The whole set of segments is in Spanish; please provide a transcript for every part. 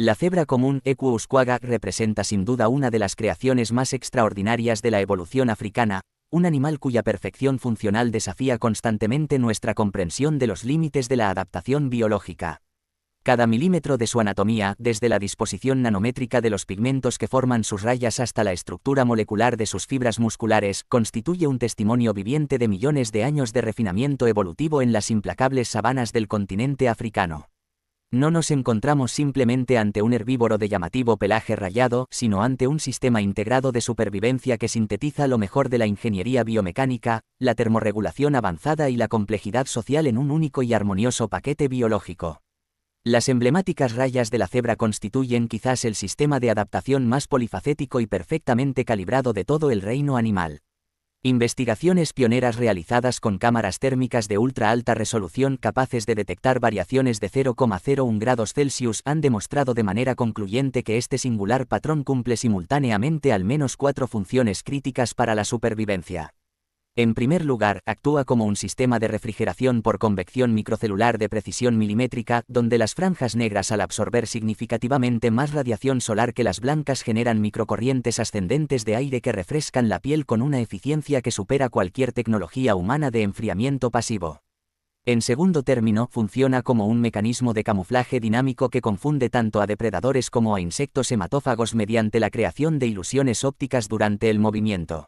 La cebra común Equus quagga representa sin duda una de las creaciones más extraordinarias de la evolución africana, un animal cuya perfección funcional desafía constantemente nuestra comprensión de los límites de la adaptación biológica. Cada milímetro de su anatomía, desde la disposición nanométrica de los pigmentos que forman sus rayas hasta la estructura molecular de sus fibras musculares, constituye un testimonio viviente de millones de años de refinamiento evolutivo en las implacables sabanas del continente africano. No nos encontramos simplemente ante un herbívoro de llamativo pelaje rayado, sino ante un sistema integrado de supervivencia que sintetiza lo mejor de la ingeniería biomecánica, la termorregulación avanzada y la complejidad social en un único y armonioso paquete biológico. Las emblemáticas rayas de la cebra constituyen quizás el sistema de adaptación más polifacético y perfectamente calibrado de todo el reino animal. Investigaciones pioneras realizadas con cámaras térmicas de ultra alta resolución capaces de detectar variaciones de 0,01 grados Celsius han demostrado de manera concluyente que este singular patrón cumple simultáneamente al menos 4 funciones críticas para la supervivencia. En primer lugar, actúa como un sistema de refrigeración por convección microcelular de precisión milimétrica, donde las franjas negras al absorber significativamente más radiación solar que las blancas generan microcorrientes ascendentes de aire que refrescan la piel con una eficiencia que supera cualquier tecnología humana de enfriamiento pasivo. En segundo término, funciona como un mecanismo de camuflaje dinámico que confunde tanto a depredadores como a insectos hematófagos mediante la creación de ilusiones ópticas durante el movimiento.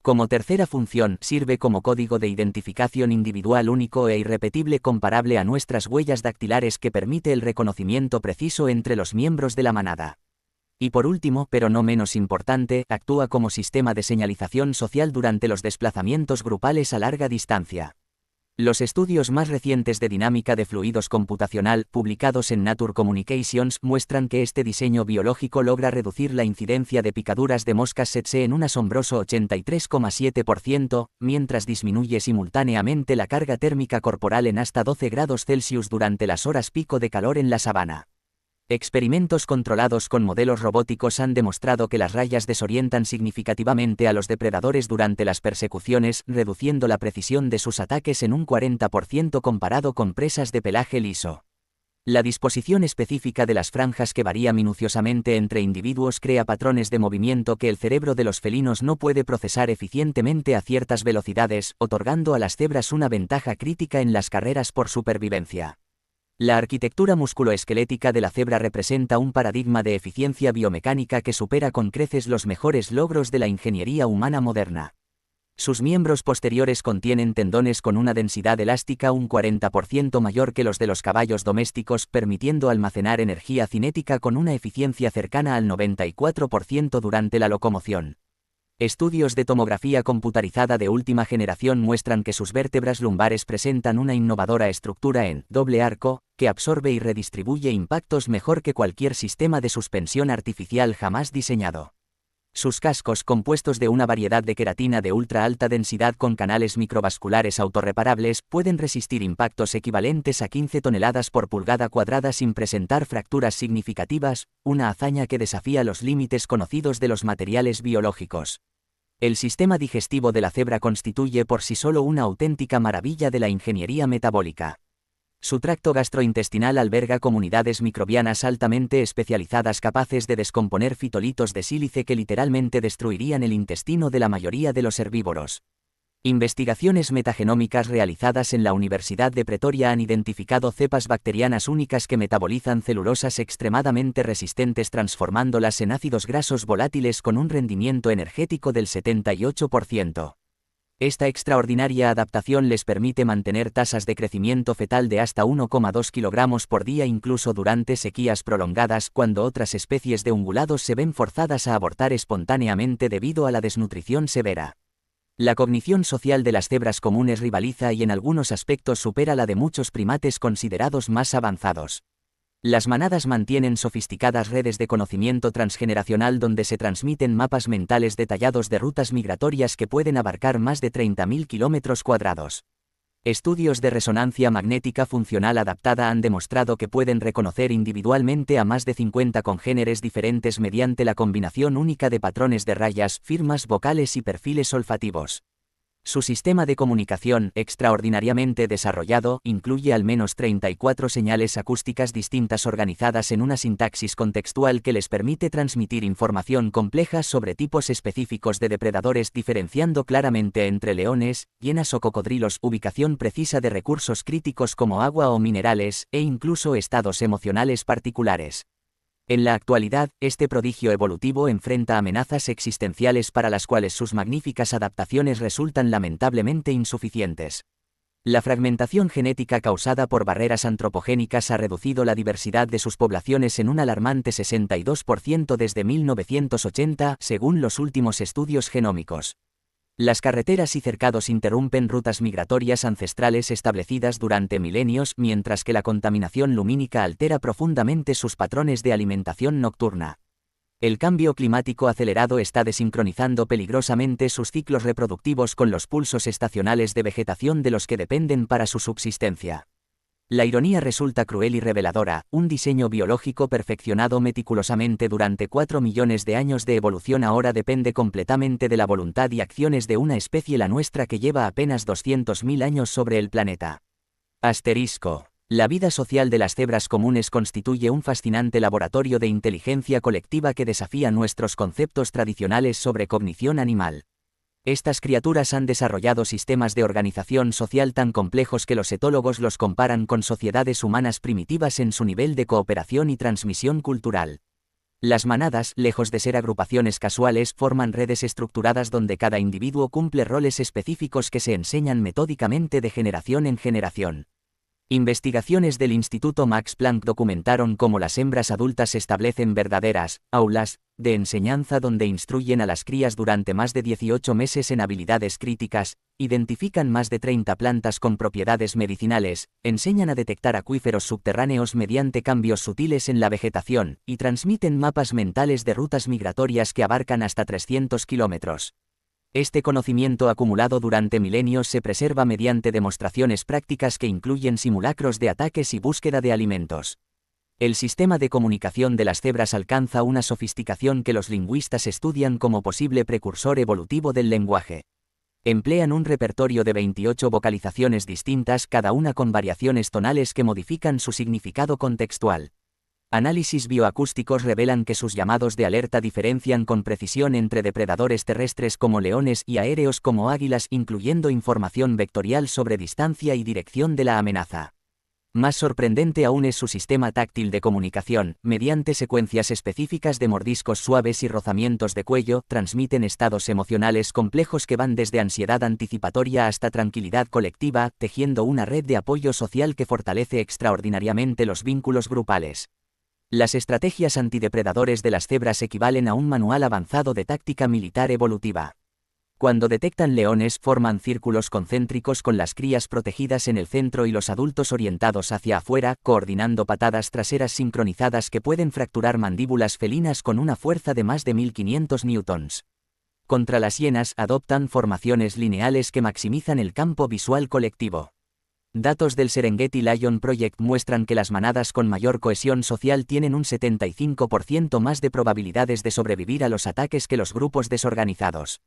Como tercera función, sirve como código de identificación individual único e irrepetible comparable a nuestras huellas dactilares que permite el reconocimiento preciso entre los miembros de la manada. Y por último, pero no menos importante, actúa como sistema de señalización social durante los desplazamientos grupales a larga distancia. Los estudios más recientes de dinámica de fluidos computacional, publicados en Nature Communications, muestran que este diseño biológico logra reducir la incidencia de picaduras de moscas tsetse en un asombroso 83,7%, mientras disminuye simultáneamente la carga térmica corporal en hasta 12 grados Celsius durante las horas pico de calor en la sabana. Experimentos controlados con modelos robóticos han demostrado que las rayas desorientan significativamente a los depredadores durante las persecuciones, reduciendo la precisión de sus ataques en un 40% comparado con presas de pelaje liso. La disposición específica de las franjas que varía minuciosamente entre individuos crea patrones de movimiento que el cerebro de los felinos no puede procesar eficientemente a ciertas velocidades, otorgando a las cebras una ventaja crítica en las carreras por supervivencia. La arquitectura musculoesquelética de la cebra representa un paradigma de eficiencia biomecánica que supera con creces los mejores logros de la ingeniería humana moderna. Sus miembros posteriores contienen tendones con una densidad elástica un 40% mayor que los de los caballos domésticos, permitiendo almacenar energía cinética con una eficiencia cercana al 94% durante la locomoción. Estudios de tomografía computarizada de última generación muestran que sus vértebras lumbares presentan una innovadora estructura en doble arco, que absorbe y redistribuye impactos mejor que cualquier sistema de suspensión artificial jamás diseñado. Sus cascos, compuestos de una variedad de queratina de ultra alta densidad con canales microvasculares autorreparables, pueden resistir impactos equivalentes a 15 toneladas por pulgada cuadrada sin presentar fracturas significativas, una hazaña que desafía los límites conocidos de los materiales biológicos. El sistema digestivo de la cebra constituye por sí solo una auténtica maravilla de la ingeniería metabólica. Su tracto gastrointestinal alberga comunidades microbianas altamente especializadas capaces de descomponer fitolitos de sílice que literalmente destruirían el intestino de la mayoría de los herbívoros. Investigaciones metagenómicas realizadas en la Universidad de Pretoria han identificado cepas bacterianas únicas que metabolizan celulosas extremadamente resistentes transformándolas en ácidos grasos volátiles con un rendimiento energético del 78%. Esta extraordinaria adaptación les permite mantener tasas de crecimiento fetal de hasta 1,2 kilogramos por día incluso durante sequías prolongadas, cuando otras especies de ungulados se ven forzadas a abortar espontáneamente debido a la desnutrición severa. La cognición social de las cebras comunes rivaliza y en algunos aspectos supera la de muchos primates considerados más avanzados. Las manadas mantienen sofisticadas redes de conocimiento transgeneracional donde se transmiten mapas mentales detallados de rutas migratorias que pueden abarcar más de 30.000 kilómetros cuadrados. Estudios de resonancia magnética funcional adaptada han demostrado que pueden reconocer individualmente a más de 50 congéneres diferentes mediante la combinación única de patrones de rayas, firmas vocales y perfiles olfativos. Su sistema de comunicación, extraordinariamente desarrollado, incluye al menos 34 señales acústicas distintas organizadas en una sintaxis contextual que les permite transmitir información compleja sobre tipos específicos de depredadores, diferenciando claramente entre leones, hienas o cocodrilos, ubicación precisa de recursos críticos como agua o minerales, e incluso estados emocionales particulares. En la actualidad, este prodigio evolutivo enfrenta amenazas existenciales para las cuales sus magníficas adaptaciones resultan lamentablemente insuficientes. La fragmentación genética causada por barreras antropogénicas ha reducido la diversidad de sus poblaciones en un alarmante 62% desde 1980, según los últimos estudios genómicos. Las carreteras y cercados interrumpen rutas migratorias ancestrales establecidas durante milenios, mientras que la contaminación lumínica altera profundamente sus patrones de alimentación nocturna. El cambio climático acelerado está desincronizando peligrosamente sus ciclos reproductivos con los pulsos estacionales de vegetación de los que dependen para su subsistencia. La ironía resulta cruel y reveladora: un diseño biológico perfeccionado meticulosamente durante 4 millones de años de evolución ahora depende completamente de la voluntad y acciones de una especie, la nuestra, que lleva apenas 200.000 años sobre el planeta. Asterisco. La vida social de las cebras comunes constituye un fascinante laboratorio de inteligencia colectiva que desafía nuestros conceptos tradicionales sobre cognición animal. Estas criaturas han desarrollado sistemas de organización social tan complejos que los etólogos los comparan con sociedades humanas primitivas en su nivel de cooperación y transmisión cultural. Las manadas, lejos de ser agrupaciones casuales, forman redes estructuradas donde cada individuo cumple roles específicos que se enseñan metódicamente de generación en generación. Investigaciones del Instituto Max Planck documentaron cómo las hembras adultas establecen verdaderas aulas de enseñanza donde instruyen a las crías durante más de 18 meses en habilidades críticas, identifican más de 30 plantas con propiedades medicinales, enseñan a detectar acuíferos subterráneos mediante cambios sutiles en la vegetación, y transmiten mapas mentales de rutas migratorias que abarcan hasta 300 kilómetros. Este conocimiento acumulado durante milenios se preserva mediante demostraciones prácticas que incluyen simulacros de ataques y búsqueda de alimentos. El sistema de comunicación de las cebras alcanza una sofisticación que los lingüistas estudian como posible precursor evolutivo del lenguaje. Emplean un repertorio de 28 vocalizaciones distintas, cada una con variaciones tonales que modifican su significado contextual. Análisis bioacústicos revelan que sus llamados de alerta diferencian con precisión entre depredadores terrestres como leones y aéreos como águilas, incluyendo información vectorial sobre distancia y dirección de la amenaza. Más sorprendente aún es su sistema táctil de comunicación. Mediante secuencias específicas de mordiscos suaves y rozamientos de cuello, transmiten estados emocionales complejos que van desde ansiedad anticipatoria hasta tranquilidad colectiva, tejiendo una red de apoyo social que fortalece extraordinariamente los vínculos grupales. Las estrategias antidepredadores de las cebras equivalen a un manual avanzado de táctica militar evolutiva. Cuando detectan leones, forman círculos concéntricos con las crías protegidas en el centro y los adultos orientados hacia afuera, coordinando patadas traseras sincronizadas que pueden fracturar mandíbulas felinas con una fuerza de más de 1500 newtons. Contra las hienas, adoptan formaciones lineales que maximizan el campo visual colectivo. Datos del Serengeti Lion Project muestran que las manadas con mayor cohesión social tienen un 75% más de probabilidades de sobrevivir a los ataques que los grupos desorganizados.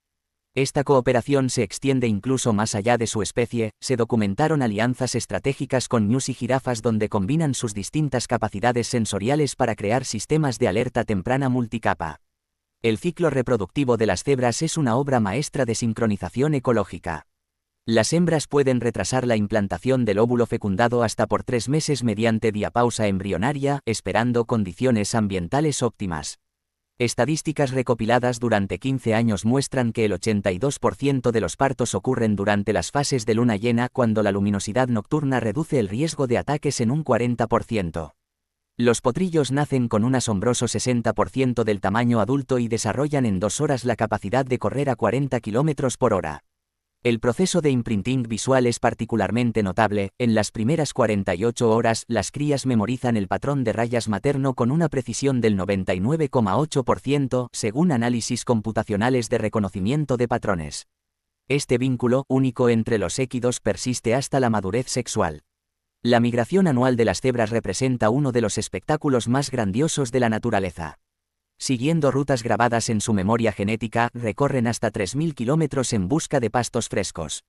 Esta cooperación se extiende incluso más allá de su especie. Se documentaron alianzas estratégicas con ñus y jirafas donde combinan sus distintas capacidades sensoriales para crear sistemas de alerta temprana multicapa. El ciclo reproductivo de las cebras es una obra maestra de sincronización ecológica. Las hembras pueden retrasar la implantación del óvulo fecundado hasta por 3 meses mediante diapausa embrionaria, esperando condiciones ambientales óptimas. Estadísticas recopiladas durante 15 años muestran que el 82% de los partos ocurren durante las fases de luna llena, cuando la luminosidad nocturna reduce el riesgo de ataques en un 40%. Los potrillos nacen con un asombroso 60% del tamaño adulto y desarrollan en 2 horas la capacidad de correr a 40 km por hora. El proceso de imprinting visual es particularmente notable. En las primeras 48 horas, las crías memorizan el patrón de rayas materno con una precisión del 99,8%, según análisis computacionales de reconocimiento de patrones. Este vínculo, único entre los équidos, persiste hasta la madurez sexual. La migración anual de las cebras representa uno de los espectáculos más grandiosos de la naturaleza. Siguiendo rutas grabadas en su memoria genética, recorren hasta 3.000 kilómetros en busca de pastos frescos.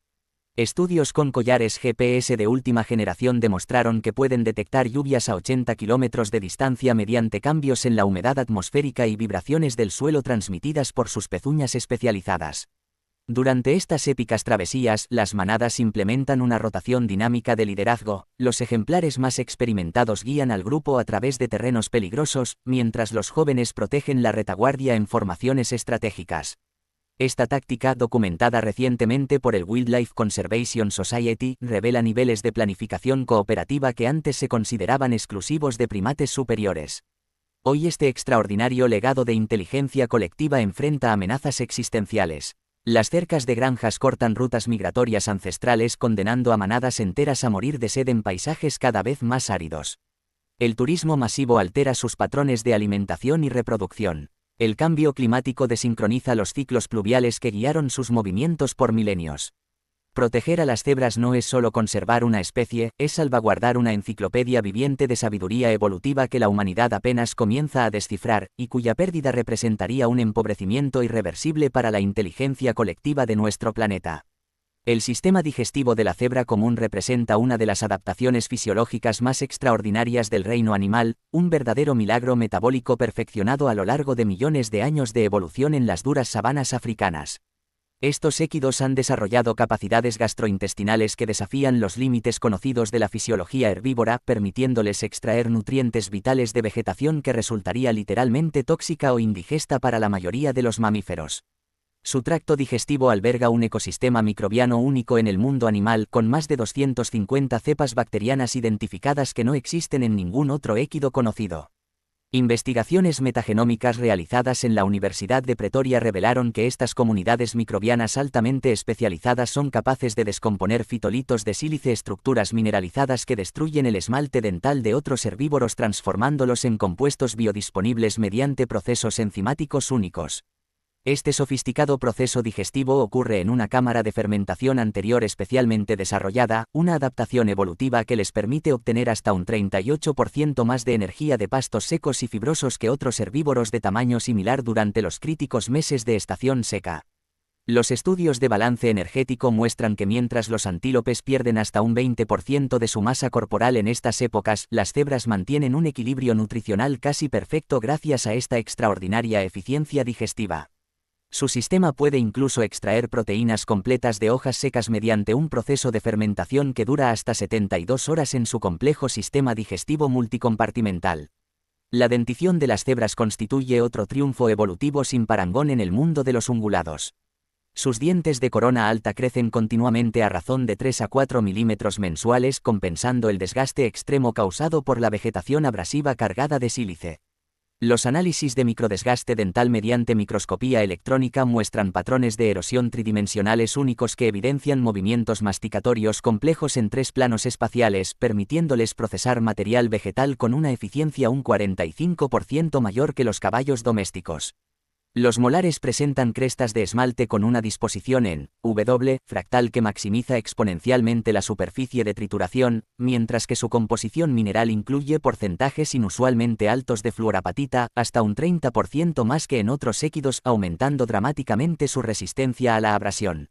Estudios con collares GPS de última generación demostraron que pueden detectar lluvias a 80 kilómetros de distancia mediante cambios en la humedad atmosférica y vibraciones del suelo transmitidas por sus pezuñas especializadas. Durante estas épicas travesías, las manadas implementan una rotación dinámica de liderazgo. Los ejemplares más experimentados guían al grupo a través de terrenos peligrosos, mientras los jóvenes protegen la retaguardia en formaciones estratégicas. Esta táctica, documentada recientemente por el Wildlife Conservation Society, revela niveles de planificación cooperativa que antes se consideraban exclusivos de primates superiores. Hoy este extraordinario legado de inteligencia colectiva enfrenta amenazas existenciales. Las cercas de granjas cortan rutas migratorias ancestrales, condenando a manadas enteras a morir de sed en paisajes cada vez más áridos. El turismo masivo altera sus patrones de alimentación y reproducción. El cambio climático desincroniza los ciclos pluviales que guiaron sus movimientos por milenios. Proteger a las cebras no es solo conservar una especie, es salvaguardar una enciclopedia viviente de sabiduría evolutiva que la humanidad apenas comienza a descifrar, y cuya pérdida representaría un empobrecimiento irreversible para la inteligencia colectiva de nuestro planeta. El sistema digestivo de la cebra común representa una de las adaptaciones fisiológicas más extraordinarias del reino animal, un verdadero milagro metabólico perfeccionado a lo largo de millones de años de evolución en las duras sabanas africanas. Estos équidos han desarrollado capacidades gastrointestinales que desafían los límites conocidos de la fisiología herbívora, permitiéndoles extraer nutrientes vitales de vegetación que resultaría literalmente tóxica o indigesta para la mayoría de los mamíferos. Su tracto digestivo alberga un ecosistema microbiano único en el mundo animal, con más de 250 cepas bacterianas identificadas que no existen en ningún otro équido conocido. Investigaciones metagenómicas realizadas en la Universidad de Pretoria revelaron que estas comunidades microbianas altamente especializadas son capaces de descomponer fitolitos de sílice, estructuras mineralizadas que destruyen el esmalte dental de otros herbívoros, transformándolos en compuestos biodisponibles mediante procesos enzimáticos únicos. Este sofisticado proceso digestivo ocurre en una cámara de fermentación anterior especialmente desarrollada, una adaptación evolutiva que les permite obtener hasta un 38% más de energía de pastos secos y fibrosos que otros herbívoros de tamaño similar durante los críticos meses de estación seca. Los estudios de balance energético muestran que mientras los antílopes pierden hasta un 20% de su masa corporal en estas épocas, las cebras mantienen un equilibrio nutricional casi perfecto gracias a esta extraordinaria eficiencia digestiva. Su sistema puede incluso extraer proteínas completas de hojas secas mediante un proceso de fermentación que dura hasta 72 horas en su complejo sistema digestivo multicompartimental. La dentición de las cebras constituye otro triunfo evolutivo sin parangón en el mundo de los ungulados. Sus dientes de corona alta crecen continuamente a razón de 3 a 4 milímetros mensuales, compensando el desgaste extremo causado por la vegetación abrasiva cargada de sílice. Los análisis de microdesgaste dental mediante microscopía electrónica muestran patrones de erosión tridimensionales únicos que evidencian movimientos masticatorios complejos en 3 planos espaciales, permitiéndoles procesar material vegetal con una eficiencia un 45% mayor que los caballos domésticos. Los molares presentan crestas de esmalte con una disposición en W fractal que maximiza exponencialmente la superficie de trituración, mientras que su composición mineral incluye porcentajes inusualmente altos de fluorapatita, hasta un 30% más que en otros équidos, aumentando dramáticamente su resistencia a la abrasión.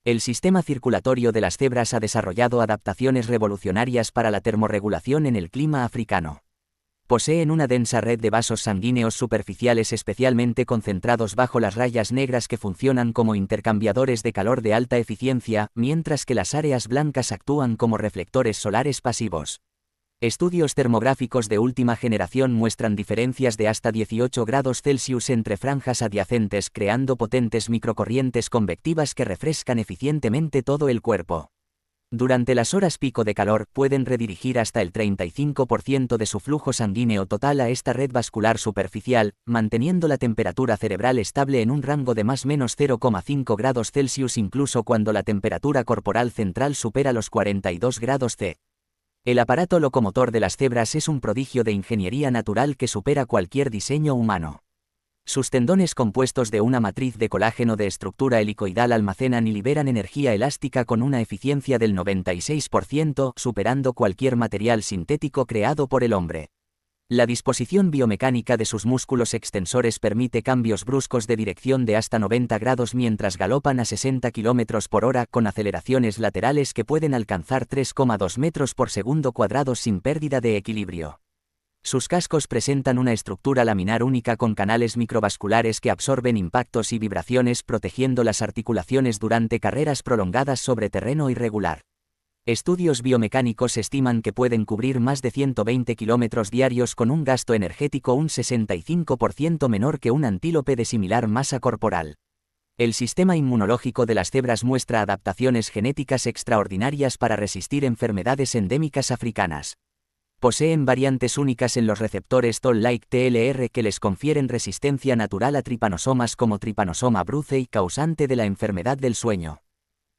El sistema circulatorio de las cebras ha desarrollado adaptaciones revolucionarias para la termorregulación en el clima africano. Poseen una densa red de vasos sanguíneos superficiales especialmente concentrados bajo las rayas negras que funcionan como intercambiadores de calor de alta eficiencia, mientras que las áreas blancas actúan como reflectores solares pasivos. Estudios termográficos de última generación muestran diferencias de hasta 18 grados Celsius entre franjas adyacentes, creando potentes microcorrientes convectivas que refrescan eficientemente todo el cuerpo. Durante las horas pico de calor, pueden redirigir hasta el 35% de su flujo sanguíneo total a esta red vascular superficial, manteniendo la temperatura cerebral estable en un rango de más o menos 0,5 grados Celsius incluso cuando la temperatura corporal central supera los 42 grados C. El aparato locomotor de las cebras es un prodigio de ingeniería natural que supera cualquier diseño humano. Sus tendones compuestos de una matriz de colágeno de estructura helicoidal almacenan y liberan energía elástica con una eficiencia del 96%, superando cualquier material sintético creado por el hombre. La disposición biomecánica de sus músculos extensores permite cambios bruscos de dirección de hasta 90 grados mientras galopan a 60 km por hora con aceleraciones laterales que pueden alcanzar 3,2 metros por segundo cuadrado sin pérdida de equilibrio. Sus cascos presentan una estructura laminar única con canales microvasculares que absorben impactos y vibraciones protegiendo las articulaciones durante carreras prolongadas sobre terreno irregular. Estudios biomecánicos estiman que pueden cubrir más de 120 kilómetros diarios con un gasto energético un 65% menor que un antílope de similar masa corporal. El sistema inmunológico de las cebras muestra adaptaciones genéticas extraordinarias para resistir enfermedades endémicas africanas. Poseen variantes únicas en los receptores Toll-like TLR que les confieren resistencia natural a tripanosomas como Trypanosoma brucei, causante de la enfermedad del sueño.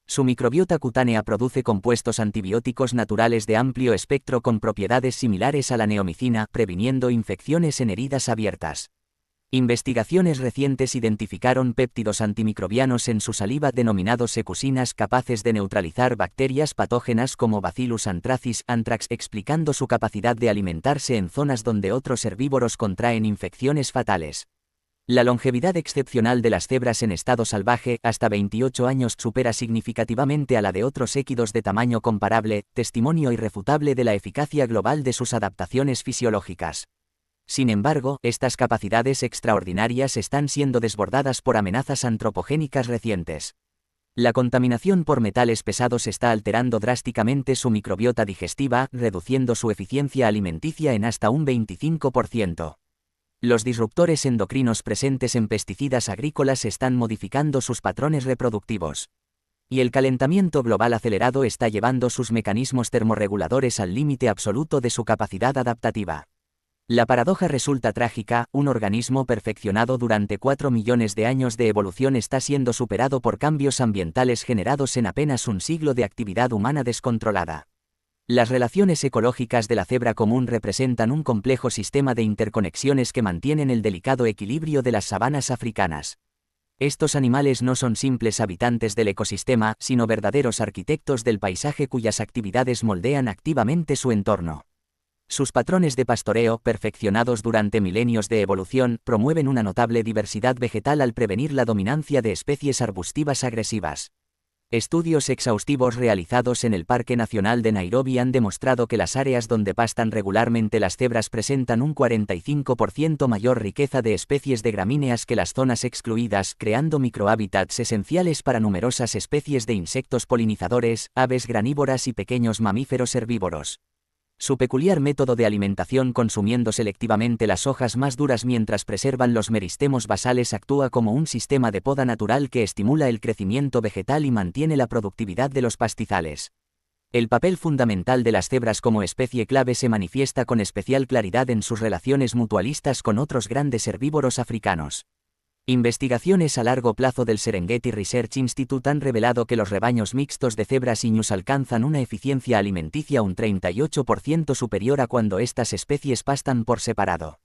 Su microbiota cutánea produce compuestos antibióticos naturales de amplio espectro con propiedades similares a la neomicina, previniendo infecciones en heridas abiertas. Investigaciones recientes identificaron péptidos antimicrobianos en su saliva denominados secusinas capaces de neutralizar bacterias patógenas como Bacillus anthracis anthrax, explicando su capacidad de alimentarse en zonas donde otros herbívoros contraen infecciones fatales. La longevidad excepcional de las cebras en estado salvaje, hasta 28 años, supera significativamente a la de otros équidos de tamaño comparable, testimonio irrefutable de la eficacia global de sus adaptaciones fisiológicas. Sin embargo, estas capacidades extraordinarias están siendo desbordadas por amenazas antropogénicas recientes. La contaminación por metales pesados está alterando drásticamente su microbiota digestiva, reduciendo su eficiencia alimenticia en hasta un 25%. Los disruptores endocrinos presentes en pesticidas agrícolas están modificando sus patrones reproductivos. Y el calentamiento global acelerado está llevando sus mecanismos termorreguladores al límite absoluto de su capacidad adaptativa. La paradoja resulta trágica: un organismo perfeccionado durante 4 millones de años de evolución está siendo superado por cambios ambientales generados en apenas un siglo de actividad humana descontrolada. Las relaciones ecológicas de la cebra común representan un complejo sistema de interconexiones que mantienen el delicado equilibrio de las sabanas africanas. Estos animales no son simples habitantes del ecosistema, sino verdaderos arquitectos del paisaje cuyas actividades moldean activamente su entorno. Sus patrones de pastoreo, perfeccionados durante milenios de evolución, promueven una notable diversidad vegetal al prevenir la dominancia de especies arbustivas agresivas. Estudios exhaustivos realizados en el Parque Nacional de Nairobi han demostrado que las áreas donde pastan regularmente las cebras presentan un 45% mayor riqueza de especies de gramíneas que las zonas excluidas, creando microhábitats esenciales para numerosas especies de insectos polinizadores, aves granívoras y pequeños mamíferos herbívoros. Su peculiar método de alimentación, consumiendo selectivamente las hojas más duras mientras preservan los meristemos basales, actúa como un sistema de poda natural que estimula el crecimiento vegetal y mantiene la productividad de los pastizales. El papel fundamental de las cebras como especie clave se manifiesta con especial claridad en sus relaciones mutualistas con otros grandes herbívoros africanos. Investigaciones a largo plazo del Serengeti Research Institute han revelado que los rebaños mixtos de cebras y ñus alcanzan una eficiencia alimenticia un 38% superior a cuando estas especies pastan por separado.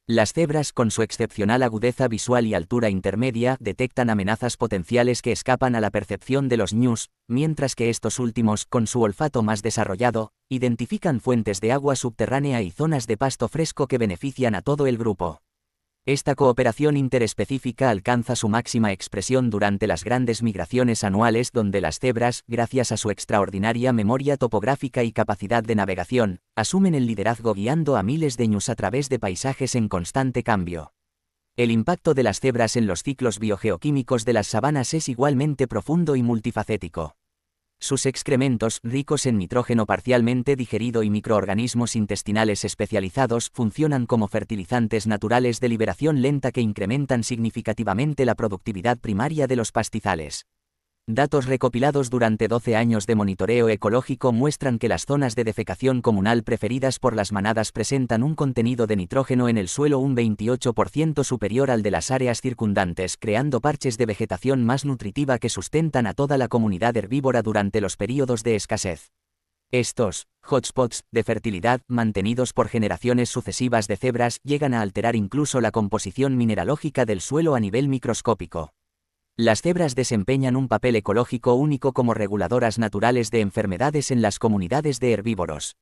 Las cebras, con su excepcional agudeza visual y altura intermedia, detectan amenazas potenciales que escapan a la percepción de los ñus, mientras que estos últimos, con su olfato más desarrollado, identifican fuentes de agua subterránea y zonas de pasto fresco que benefician a todo el grupo. Esta cooperación interespecífica alcanza su máxima expresión durante las grandes migraciones anuales, donde las cebras, gracias a su extraordinaria memoria topográfica y capacidad de navegación, asumen el liderazgo guiando a miles de ñus a través de paisajes en constante cambio. El impacto de las cebras en los ciclos biogeoquímicos de las sabanas es igualmente profundo y multifacético. Sus excrementos, ricos en nitrógeno parcialmente digerido y microorganismos intestinales especializados, funcionan como fertilizantes naturales de liberación lenta que incrementan significativamente la productividad primaria de los pastizales. Datos recopilados durante 12 años de monitoreo ecológico muestran que las zonas de defecación comunal preferidas por las manadas presentan un contenido de nitrógeno en el suelo un 28% superior al de las áreas circundantes, creando parches de vegetación más nutritiva que sustentan a toda la comunidad herbívora durante los períodos de escasez. Estos hotspots de fertilidad, mantenidos por generaciones sucesivas de cebras, llegan a alterar incluso la composición mineralógica del suelo a nivel microscópico. Las cebras desempeñan un papel ecológico único como reguladoras naturales de enfermedades en las comunidades de herbívoros.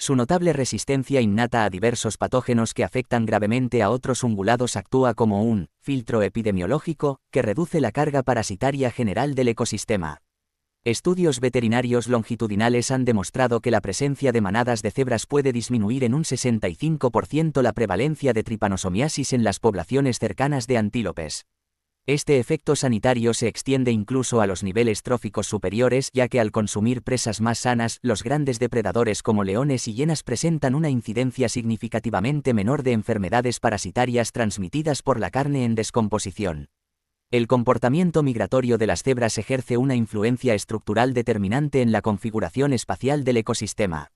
Su notable resistencia innata a diversos patógenos que afectan gravemente a otros ungulados actúa como un filtro epidemiológico que reduce la carga parasitaria general del ecosistema. Estudios veterinarios longitudinales han demostrado que la presencia de manadas de cebras puede disminuir en un 65% la prevalencia de tripanosomiasis en las poblaciones cercanas de antílopes. Este efecto sanitario se extiende incluso a los niveles tróficos superiores, ya que al consumir presas más sanas, los grandes depredadores como leones y hienas presentan una incidencia significativamente menor de enfermedades parasitarias transmitidas por la carne en descomposición. El comportamiento migratorio de las cebras ejerce una influencia estructural determinante en la configuración espacial del ecosistema.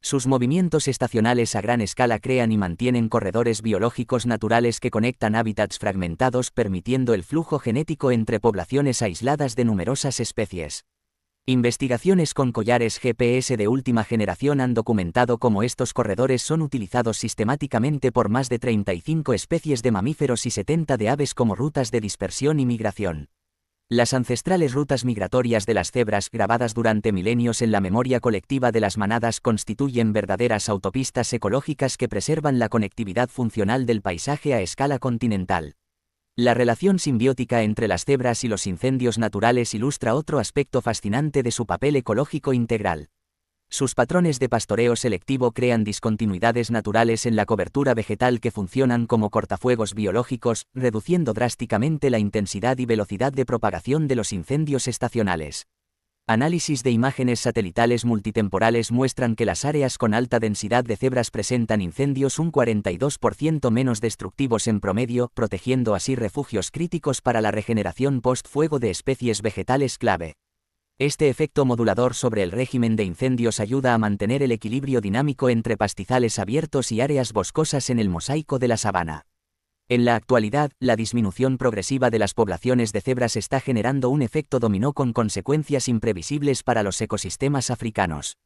Sus movimientos estacionales a gran escala crean y mantienen corredores biológicos naturales que conectan hábitats fragmentados, permitiendo el flujo genético entre poblaciones aisladas de numerosas especies. Investigaciones con collares GPS de última generación han documentado cómo estos corredores son utilizados sistemáticamente por más de 35 especies de mamíferos y 70 de aves como rutas de dispersión y migración. Las ancestrales rutas migratorias de las cebras, grabadas durante milenios en la memoria colectiva de las manadas, constituyen verdaderas autopistas ecológicas que preservan la conectividad funcional del paisaje a escala continental. La relación simbiótica entre las cebras y los incendios naturales ilustra otro aspecto fascinante de su papel ecológico integral. Sus patrones de pastoreo selectivo crean discontinuidades naturales en la cobertura vegetal que funcionan como cortafuegos biológicos, reduciendo drásticamente la intensidad y velocidad de propagación de los incendios estacionales. Análisis de imágenes satelitales multitemporales muestran que las áreas con alta densidad de cebras presentan incendios un 42% menos destructivos en promedio, protegiendo así refugios críticos para la regeneración post-fuego de especies vegetales clave. Este efecto modulador sobre el régimen de incendios ayuda a mantener el equilibrio dinámico entre pastizales abiertos y áreas boscosas en el mosaico de la sabana. En la actualidad, la disminución progresiva de las poblaciones de cebras está generando un efecto dominó con consecuencias imprevisibles para los ecosistemas africanos.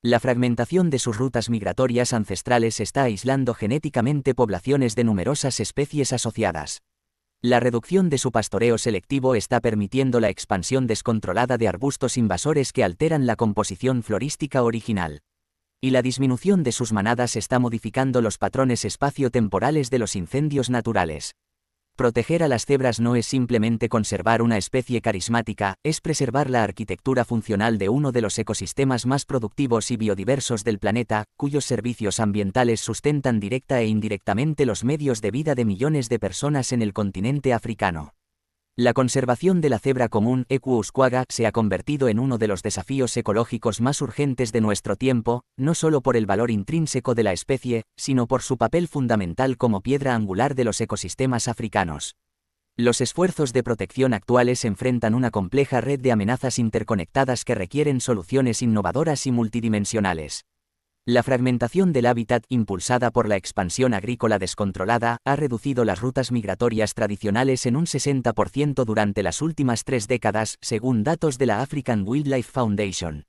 La fragmentación de sus rutas migratorias ancestrales está aislando genéticamente poblaciones de numerosas especies asociadas. La reducción de su pastoreo selectivo está permitiendo la expansión descontrolada de arbustos invasores que alteran la composición florística original. Y la disminución de sus manadas está modificando los patrones espacio-temporales de los incendios naturales. Proteger a las cebras no es simplemente conservar una especie carismática, es preservar la arquitectura funcional de uno de los ecosistemas más productivos y biodiversos del planeta, cuyos servicios ambientales sustentan directa e indirectamente los medios de vida de millones de personas en el continente africano. La conservación de la cebra común, Equus quagga, se ha convertido en uno de los desafíos ecológicos más urgentes de nuestro tiempo, no solo por el valor intrínseco de la especie, sino por su papel fundamental como piedra angular de los ecosistemas africanos. Los esfuerzos de protección actuales enfrentan una compleja red de amenazas interconectadas que requieren soluciones innovadoras y multidimensionales. La fragmentación del hábitat, impulsada por la expansión agrícola descontrolada, ha reducido las rutas migratorias tradicionales en un 60% durante las últimas 3 décadas, según datos de la African Wildlife Foundation.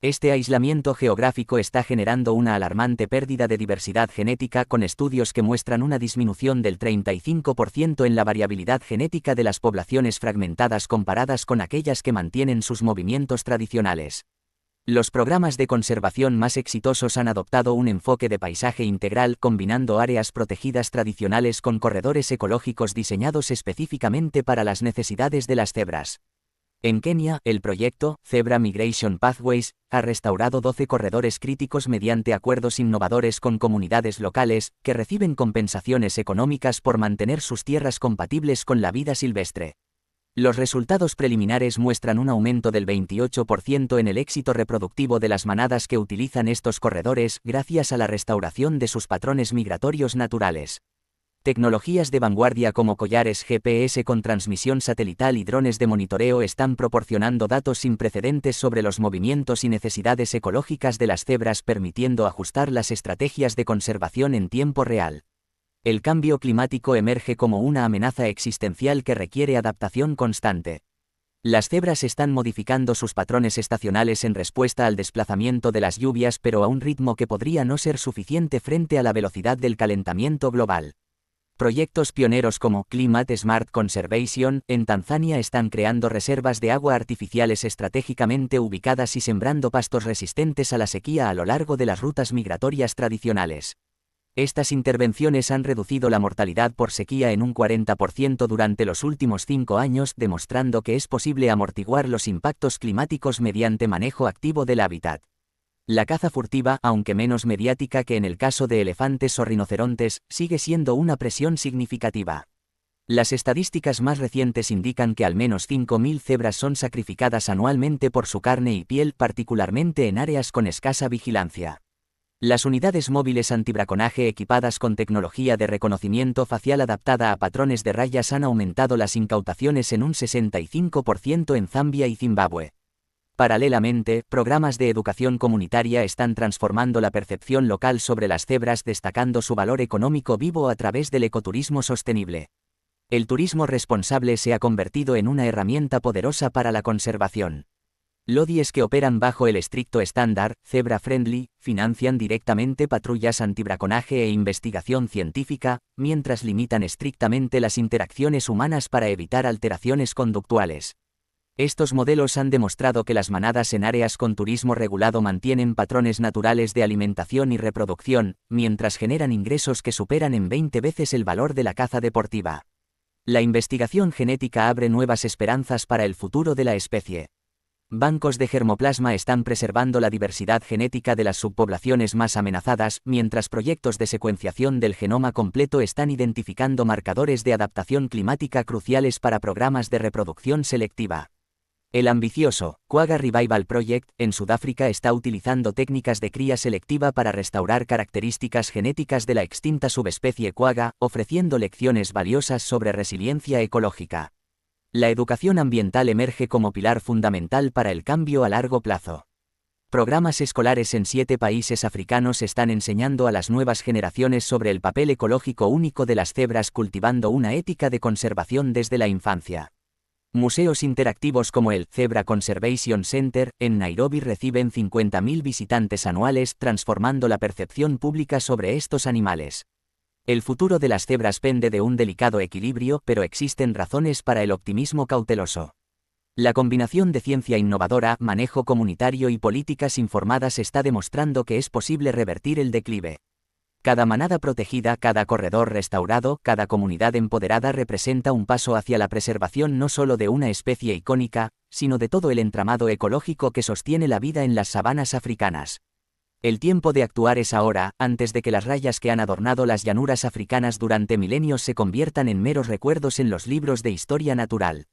Este aislamiento geográfico está generando una alarmante pérdida de diversidad genética, con estudios que muestran una disminución del 35% en la variabilidad genética de las poblaciones fragmentadas comparadas con aquellas que mantienen sus movimientos tradicionales. Los programas de conservación más exitosos han adoptado un enfoque de paisaje integral, combinando áreas protegidas tradicionales con corredores ecológicos diseñados específicamente para las necesidades de las cebras. En Kenia, el proyecto Zebra Migration Pathways ha restaurado 12 corredores críticos mediante acuerdos innovadores con comunidades locales, que reciben compensaciones económicas por mantener sus tierras compatibles con la vida silvestre. Los resultados preliminares muestran un aumento del 28% en el éxito reproductivo de las manadas que utilizan estos corredores, gracias a la restauración de sus patrones migratorios naturales. Tecnologías de vanguardia como collares GPS con transmisión satelital y drones de monitoreo están proporcionando datos sin precedentes sobre los movimientos y necesidades ecológicas de las cebras, permitiendo ajustar las estrategias de conservación en tiempo real. El cambio climático emerge como una amenaza existencial que requiere adaptación constante. Las cebras están modificando sus patrones estacionales en respuesta al desplazamiento de las lluvias, pero a un ritmo que podría no ser suficiente frente a la velocidad del calentamiento global. Proyectos pioneros como Climate Smart Conservation en Tanzania están creando reservas de agua artificiales estratégicamente ubicadas y sembrando pastos resistentes a la sequía a lo largo de las rutas migratorias tradicionales. Estas intervenciones han reducido la mortalidad por sequía en un 40% durante los últimos 5 años, demostrando que es posible amortiguar los impactos climáticos mediante manejo activo del hábitat. La caza furtiva, aunque menos mediática que en el caso de elefantes o rinocerontes, sigue siendo una presión significativa. Las estadísticas más recientes indican que al menos 5.000 cebras son sacrificadas anualmente por su carne y piel, particularmente en áreas con escasa vigilancia. Las unidades móviles antibraconaje equipadas con tecnología de reconocimiento facial adaptada a patrones de rayas han aumentado las incautaciones en un 65% en Zambia y Zimbabue. Paralelamente, programas de educación comunitaria están transformando la percepción local sobre las cebras, destacando su valor económico vivo a través del ecoturismo sostenible. El turismo responsable se ha convertido en una herramienta poderosa para la conservación. Lodis que operan bajo el estricto estándar Zebra Friendly financian directamente patrullas antibraconaje e investigación científica, mientras limitan estrictamente las interacciones humanas para evitar alteraciones conductuales. Estos modelos han demostrado que las manadas en áreas con turismo regulado mantienen patrones naturales de alimentación y reproducción, mientras generan ingresos que superan en 20 veces el valor de la caza deportiva. La investigación genética abre nuevas esperanzas para el futuro de la especie. Bancos de germoplasma están preservando la diversidad genética de las subpoblaciones más amenazadas, mientras proyectos de secuenciación del genoma completo están identificando marcadores de adaptación climática cruciales para programas de reproducción selectiva. El ambicioso Quagga Revival Project en Sudáfrica está utilizando técnicas de cría selectiva para restaurar características genéticas de la extinta subespecie Quagga, ofreciendo lecciones valiosas sobre resiliencia ecológica. La educación ambiental emerge como pilar fundamental para el cambio a largo plazo. Programas escolares en 7 países africanos están enseñando a las nuevas generaciones sobre el papel ecológico único de las cebras, cultivando una ética de conservación desde la infancia. Museos interactivos como el Zebra Conservation Center en Nairobi reciben 50.000 visitantes anuales, transformando la percepción pública sobre estos animales. El futuro de las cebras pende de un delicado equilibrio, pero existen razones para el optimismo cauteloso. La combinación de ciencia innovadora, manejo comunitario y políticas informadas está demostrando que es posible revertir el declive. Cada manada protegida, cada corredor restaurado, cada comunidad empoderada representa un paso hacia la preservación no solo de una especie icónica, sino de todo el entramado ecológico que sostiene la vida en las sabanas africanas. El tiempo de actuar es ahora, antes de que las rayas que han adornado las llanuras africanas durante milenios se conviertan en meros recuerdos en los libros de historia natural.